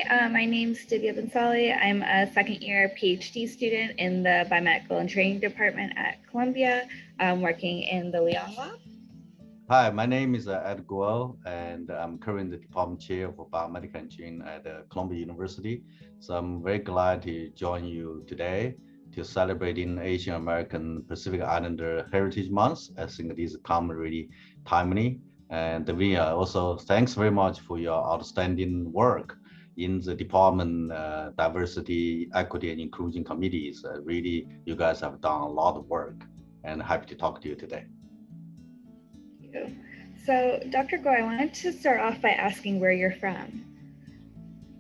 my name's Divya Bhansali. I'm a second-year PhD student in the Biomedical Engineering Department at Columbia, working in the Lyon Lab. Hi, my name is Ed Guo, and I'm currently the Department Chair for Biomedical Engineering at Columbia University. So I'm very glad to join you today to celebrating Asian American Pacific Islander Heritage Month. I think this come really timely. And Divya, also thanks very much for your outstanding work in the department diversity, equity, and inclusion committees. Really, you guys have done a lot of work, and happy to talk to you today. So, Dr. Guo, I wanted to start off by asking where you're from.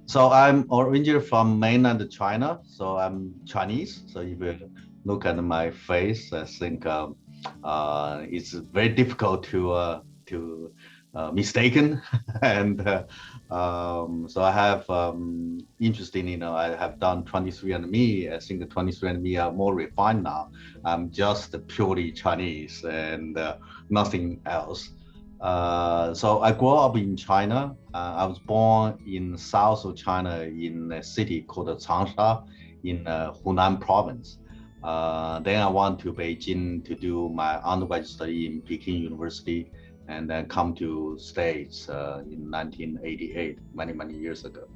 So I'm originally from mainland China, so I'm Chinese. So if you look at my face, I think it's very difficult to mistaken. And so I have interesting, I have done 23andMe. I think the 23andMe are more refined now. I'm just purely Chinese and nothing else. So I grew up in China. I was born in south of China in a city called Changsha in Hunan province. Then I went to Beijing to do my undergraduate study in Peking University, and then come to States in 1988, many years ago.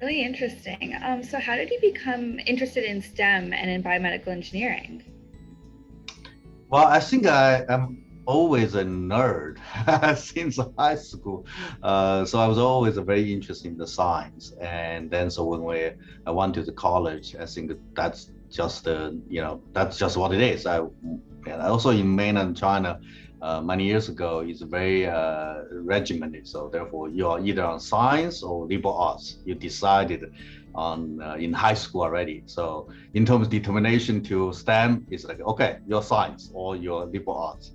Really interesting. So how did you become interested in STEM and in biomedical engineering? Well, I think I am always a nerd since high school. So I was always very interested in the science. And then so when I went to the college, I think that's just, that's just what it is. And also in mainland China, many years ago, it's very regimented. So therefore, you are either on science or liberal arts. You decided on in high school already. So in terms of determination to STEM, it's like, okay, you're science or you're liberal arts.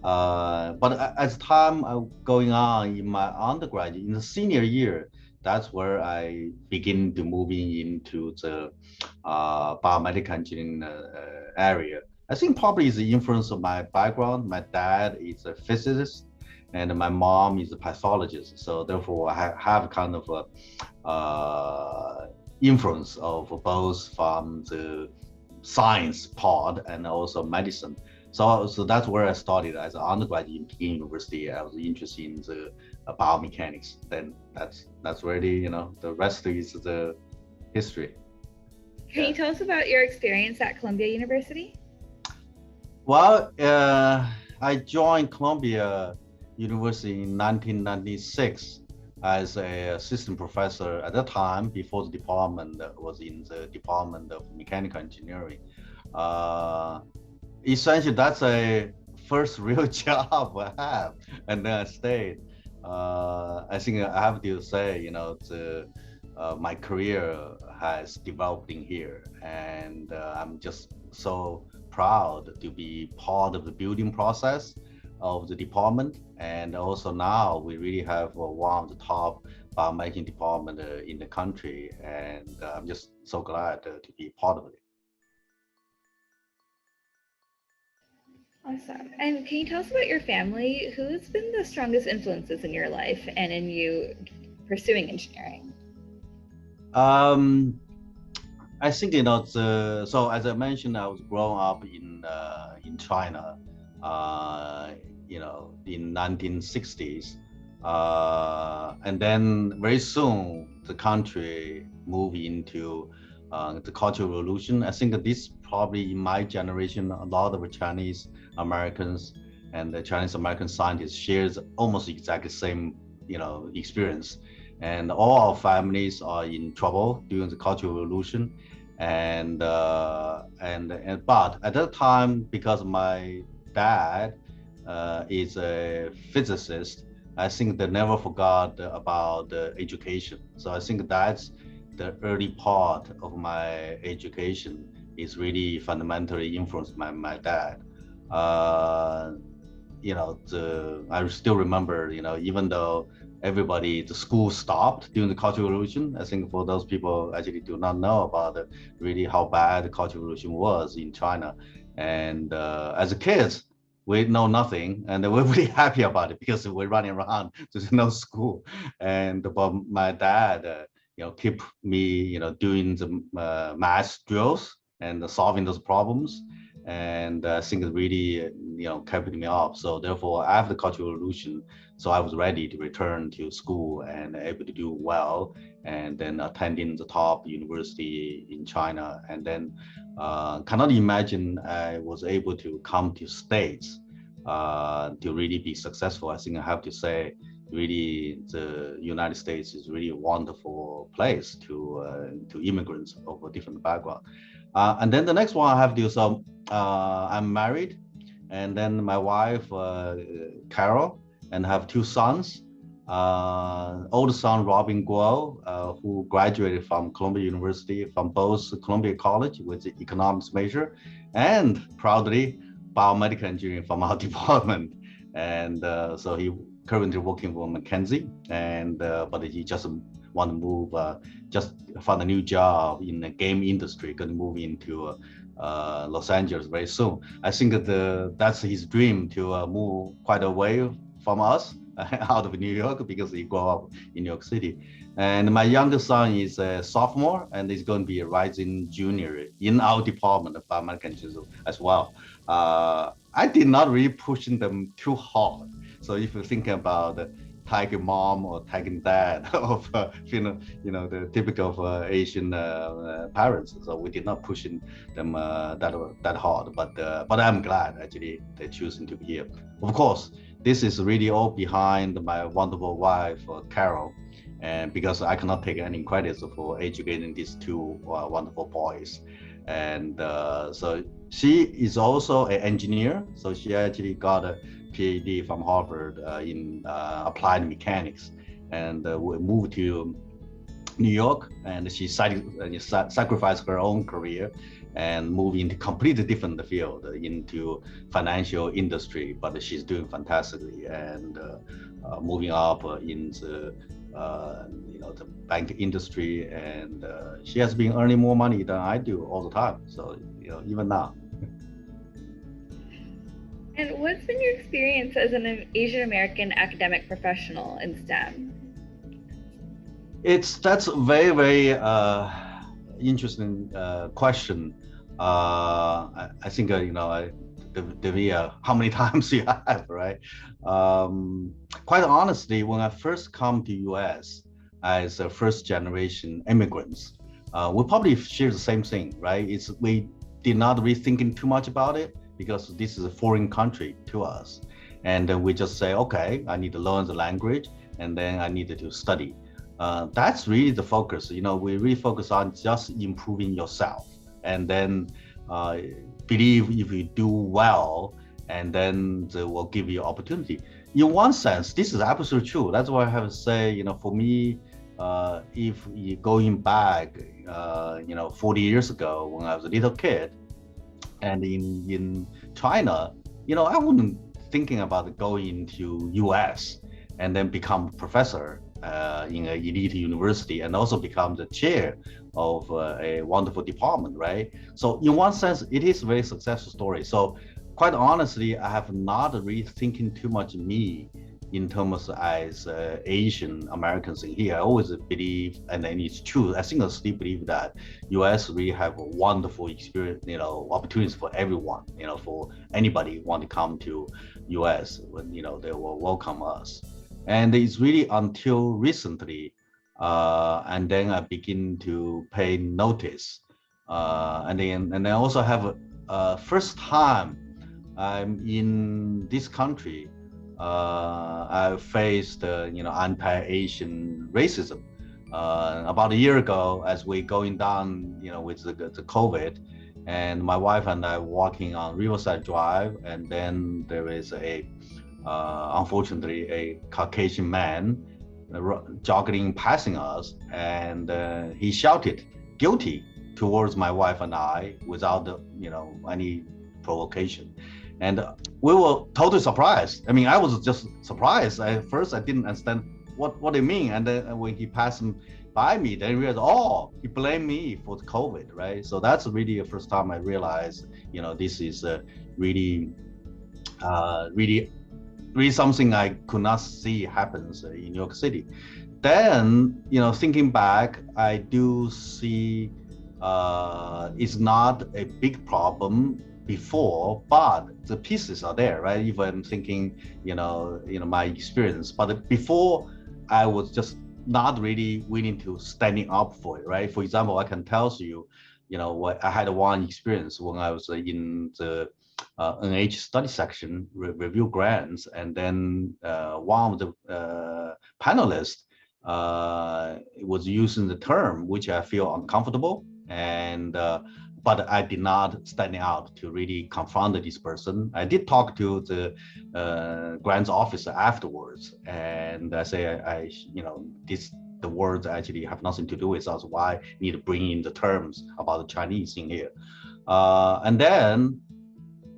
But as time going on in my undergraduate, in the senior year, that's where I begin to moving into the biomedical engineering area. I think probably is the influence of my background. My dad is a physicist, and my mom is a pathologist. So therefore, I have kind of a influence of both from the science part and also medicine. So that's where I started as an undergraduate in Peking University. I was interested in the biomechanics. Then that's really, the rest is the history. Can you tell us about your experience at Columbia University? Well, I joined Columbia University in 1996 as an assistant professor at that time, before the department was in the Department of Mechanical Engineering. Essentially, that's a first real job I have, and then I stayed. I think I have to say, my career has developed in here, and I'm just so proud to be part of the building process of the department. And also now we really have one of the top biomedical department in the country, and I'm just so glad to be part of it. Awesome. And can you tell us about your family? Who's been the strongest influences in your life and in you pursuing engineering? I think so as I mentioned, I was growing up in China, in 1960s, and then very soon the country moved into the Cultural Revolution. I think that this probably in my generation, a lot of Chinese Americans and the Chinese American scientists shares almost exactly same experience. And all our families are in trouble during the Cultural Revolution, but at that time, because my dad is a physicist, I think they never forgot about education. So I think that's the early part of my education is really fundamentally influenced by my dad. I still remember, even though the school stopped during the Cultural Revolution. I think for those people actually do not know about really how bad the Cultural Revolution was in China. And as a kid, we know nothing, and we're really happy about it because we're running around, there's no school. And but my dad, keep me, doing the math drills and solving those problems, and I think it really, kept me up. So therefore, after the Cultural Revolution, so I was ready to return to school and able to do well, and then attending the top university in China, and then cannot imagine I was able to come to States to really be successful. I think I have to say, really, the United States is really a wonderful place to immigrants of a different background. And then the next one I have to do, so I'm married, and then my wife, Carol, and have two sons. Oldest son, Robin Guo, who graduated from Columbia University, from both Columbia College with the economics major, and proudly biomedical engineering from our department. And so he currently working for McKinsey, and but he just want to move, just found a new job in the game industry, going to move into Los Angeles very soon. I think that that's his dream to move quite away from us, out of New York, because he grew up in New York City. And my youngest son is a sophomore, and he's going to be a rising junior in our department of biomedical engineering as well. I did not really push them too hard. So if you think about tiger mom or tiger dad of the typical of Asian parents, so we did not push them that hard. But I'm glad actually they're choosing to be here. Of course, this is really all behind my wonderful wife, Carol, and because I cannot take any credits for educating these two wonderful boys. And so she is also an engineer, so she actually got a PhD from Harvard in applied mechanics, and we moved to New York, and she sacrificed her own career and moved into completely different field, into financial industry, but she's doing fantastically, and moving up in the bank industry, and she has been earning more money than I do all the time, so even now. And what's been your experience as an Asian American academic professional in STEM? That's a very, very interesting question. I think Divya, how many times you have, right? Quite honestly, when I first come to US as a first generation immigrants, we probably share the same thing, right? We did not really thinking too much about it, because this is a foreign country to us. And then we just say, okay, I need to learn the language, and then I needed to study. That's really the focus. We really focus on just improving yourself, and then believe if you do well, and then they will give you opportunity. In one sense, this is absolutely true. That's why I have to say, for me, if you going back, 40 years ago when I was a little kid, and in China, I wasn't thinking about going to US and then become a professor in an elite university, and also become the chair of a wonderful department, right? So in one sense, it is a very successful story. So quite honestly, I have not really thinking too much me in terms as Asian Americans in here. I always believe, and then it's true, I think I still believe that US really have a wonderful experience, opportunities for everyone, for anybody who want to come to US, when, they will welcome us. And it's really until recently, and then I begin to pay notice. And then I also have a first time I'm in this country, I faced, anti-Asian racism. About a year ago, as we going down, with the COVID, and my wife and I walking on Riverside Drive, and then there is unfortunately, a Caucasian man jogging passing us, and he shouted "guilty" towards my wife and I without any provocation. And we were totally surprised. I mean, I was just surprised. At first, I didn't understand what they mean. And then when he passed by me, then I realized, oh, he blamed me for the COVID, right? So that's really the first time I realized, this is really really, really something I could not see happens in New York City. Then, thinking back, I do see it's not a big problem before, but the pieces are there, right? Even thinking, my experience, but before I was just not really willing to standing up for it, right? For example, I can tell you, what I had one experience when I was in the NH study section review grants, and then one of the panelists was using the term which I feel uncomfortable, and but I did not stand out to really confront this person. I did talk to the grants officer afterwards, and I say, the words actually have nothing to do with us. Why need to bring in the terms about the Chinese in here? And then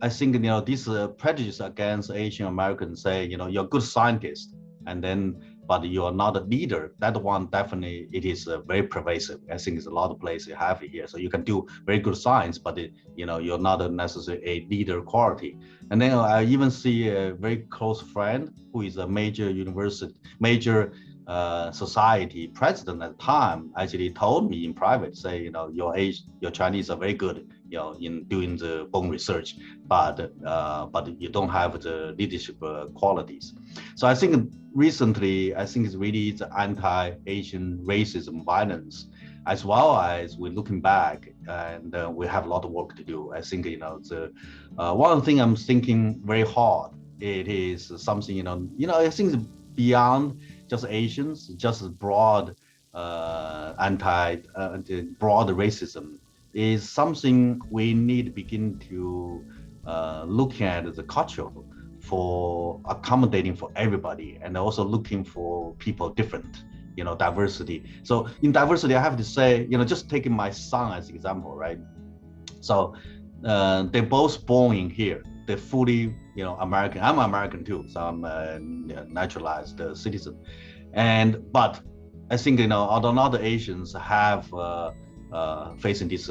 I think, this prejudice against Asian Americans, say, you're a good scientist, and then, but you're not a leader. That one definitely, it is very pervasive. I think it's a lot of places you have it here. So you can do very good science, but you're not necessarily a leader quality. And then I even see a very close friend who is a major society president at the time, actually told me in private, say, your Chinese are very good, in doing the bone research, but you don't have the leadership qualities. So I think recently, I think it's really the anti-Asian racism violence, as well as we're looking back, and we have a lot of work to do. I think, one thing I'm thinking very hard, it is something, I think it's beyond just Asians, just broad broad racism is something we need to begin to look at the culture for accommodating for everybody, and also looking for people different, diversity. So in diversity, I have to say, just taking my son as an example, right? So they're both born in here. They're fully, American. I'm American too, so I'm a naturalized citizen. But I think, although other Asians have facing this,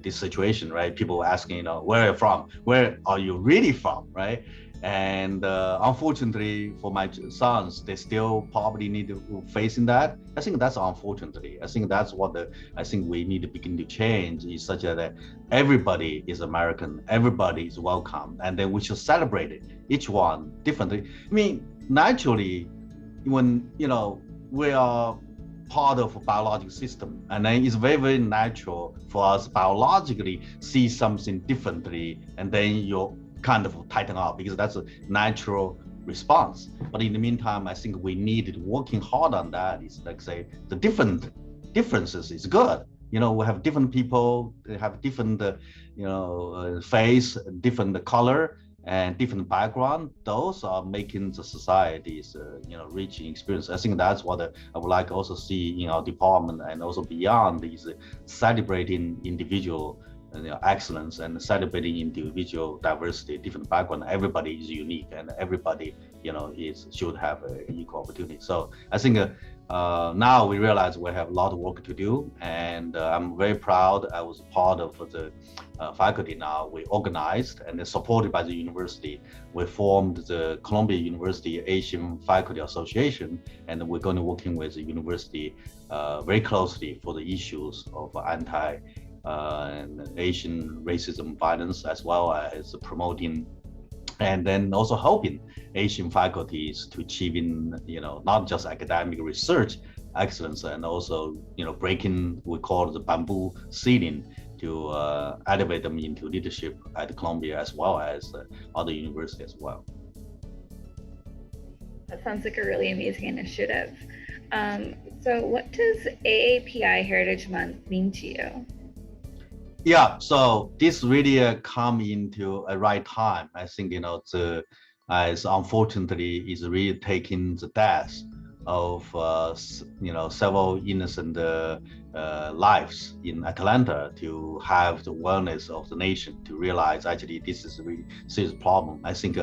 this situation, right? People asking, where are you from? Where are you really from, right? And unfortunately for my sons, they still probably need to facing that. I think that's unfortunately. I think that's what I think we need to begin to change, is such that everybody is American, everybody is welcome, and then we should celebrate it, each one differently. I mean, naturally, when we are part of a biological system, and then it's very, very natural for us biologically see something differently, and then you're kind of tighten up, because that's a natural response. But in the meantime, I think we needed working hard on that. Is like, say, the differences is good. We have different people, they have different face, different color, and different background. Those are making the societies rich in experience. I think that's what I would like to also see in our department, and also beyond, is celebrating individual excellence, and celebrating individual diversity, different background. Everybody is unique, and everybody should have equal opportunity. So I think now we realize we have a lot of work to do, and I'm very proud. I was part of the faculty. Now we organized and supported by the university. We formed the Columbia University Asian Faculty Association, and we're going to working with the university very closely for the issues of and Asian racism violence, as well as promoting and then also helping Asian faculties to achieving, not just academic research excellence, and also, breaking, we call it the bamboo ceiling, to elevate them into leadership at Columbia, as well as other universities as well. That sounds like a really amazing initiative. So what does AAPI Heritage Month mean to you? Yeah, so this really come into a right time. I think, as unfortunately is really taking the death of several innocent lives in Atlanta, to have the awareness of the nation, to realize actually this is a really serious problem. I think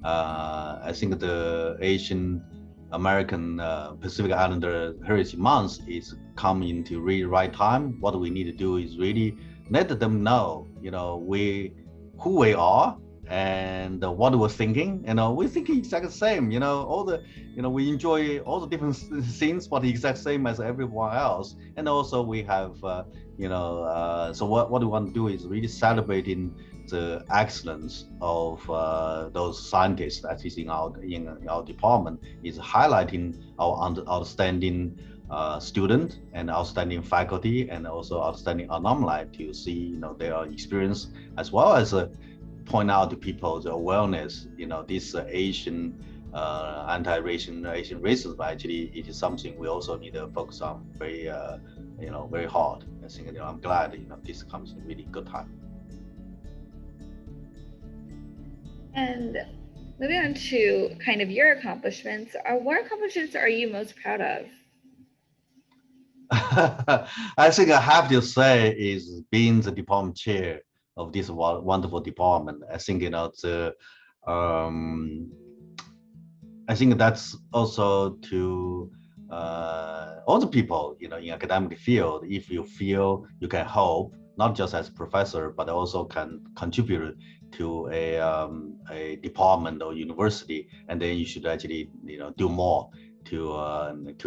the Asian American Pacific Islander Heritage Month is coming into really right time. What we need to do is really let them know, who we are, and what we're thinking, we're thinking exactly the same, all the, we enjoy all the different things, but the exact same as everyone else. And also we have, so what we want to do is really celebrating the excellence of those scientists that is in our department, is highlighting our outstanding student and outstanding faculty and also outstanding alumni to see, their experience, as well as point out to people the awareness, this Asian Asian racism, actually it is something we also need to focus on very, very hard. I think, I'm glad, this comes in really good time. And moving on to kind of your accomplishments, what accomplishments are you most proud of? I think I have to say is being the department chair of this wonderful department. I think, I think that's also to all the people, in academic field, if you feel you can help, not just as professor, but also can contribute to a department or university, and then you should actually, do more to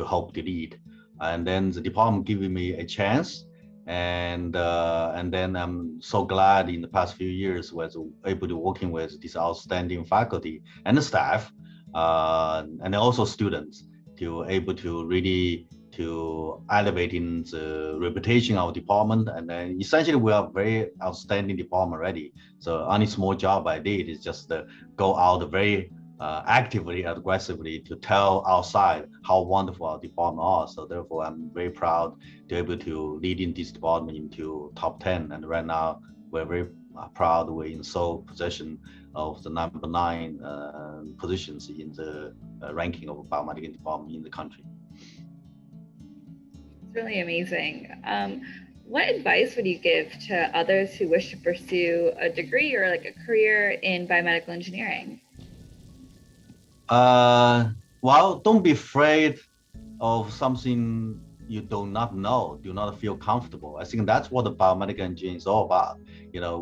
help the lead. And then the department giving me a chance, and then I'm so glad in the past few years was able to working with this outstanding faculty and the staff, and also students, to able to really to elevating the reputation of our department. And then essentially we are very outstanding department already. So only small job I did is just go out very actively, aggressively to tell outside how wonderful our department are. So therefore, I'm very proud to be able to lead in this department into top 10. And right now, we're very proud we're in sole possession of the number 9 positions in the ranking of biomedical department in the country. It's really amazing. What advice would you give to others who wish to pursue a degree or like a career in biomedical engineering? Well, don't be afraid of something you do not know, do not feel comfortable. I think that's what the biomedical engineering is all about.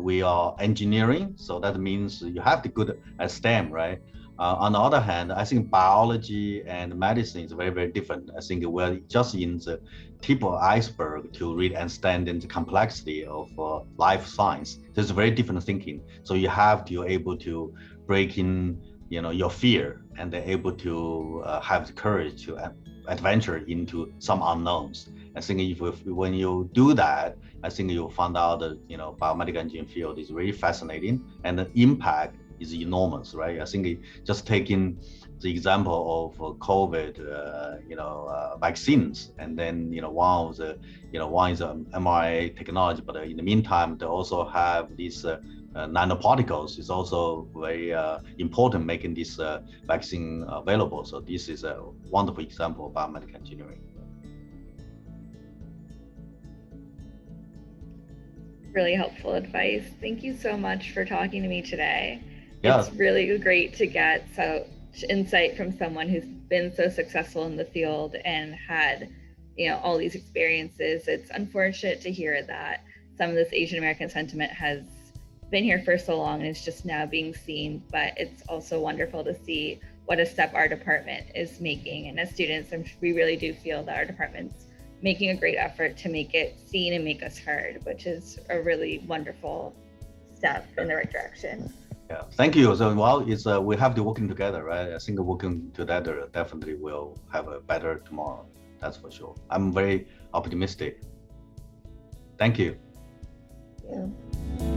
We are engineering, so that means you have to good at STEM, right? On the other hand, I think biology and medicine is very, very different. I think we're just in the tip of the iceberg to really understand the complexity of life science. There's very different thinking. So you have to be able to break in, your fear, and they're able to have the courage to adventure into some unknowns. I think when you do that, I think you'll find out that, biomedical engineering field is really fascinating, and the impact is enormous, right? I think just taking the example of COVID, vaccines, and then, one of the, one is mRNA technology, but in the meantime, they also have these nanoparticles is also very important, making this vaccine available. So this is a wonderful example of biomedical engineering. Really helpful advice. Thank you so much for talking to me today. Yeah. It's really great to get such insight from someone who's been so successful in the field and had, all these experiences. It's unfortunate to hear that some of this Asian American sentiment has been here for so long and it's just now being seen, but it's also wonderful to see what a step our department is making. And as students, we really do feel that our department's making a great effort to make it seen and make us heard, which is a really wonderful step in the right direction. Yeah, thank you. So, well, it's we have to working together, right? I think working together definitely will have a better tomorrow. That's for sure. I'm very optimistic. Thank you. Thank you.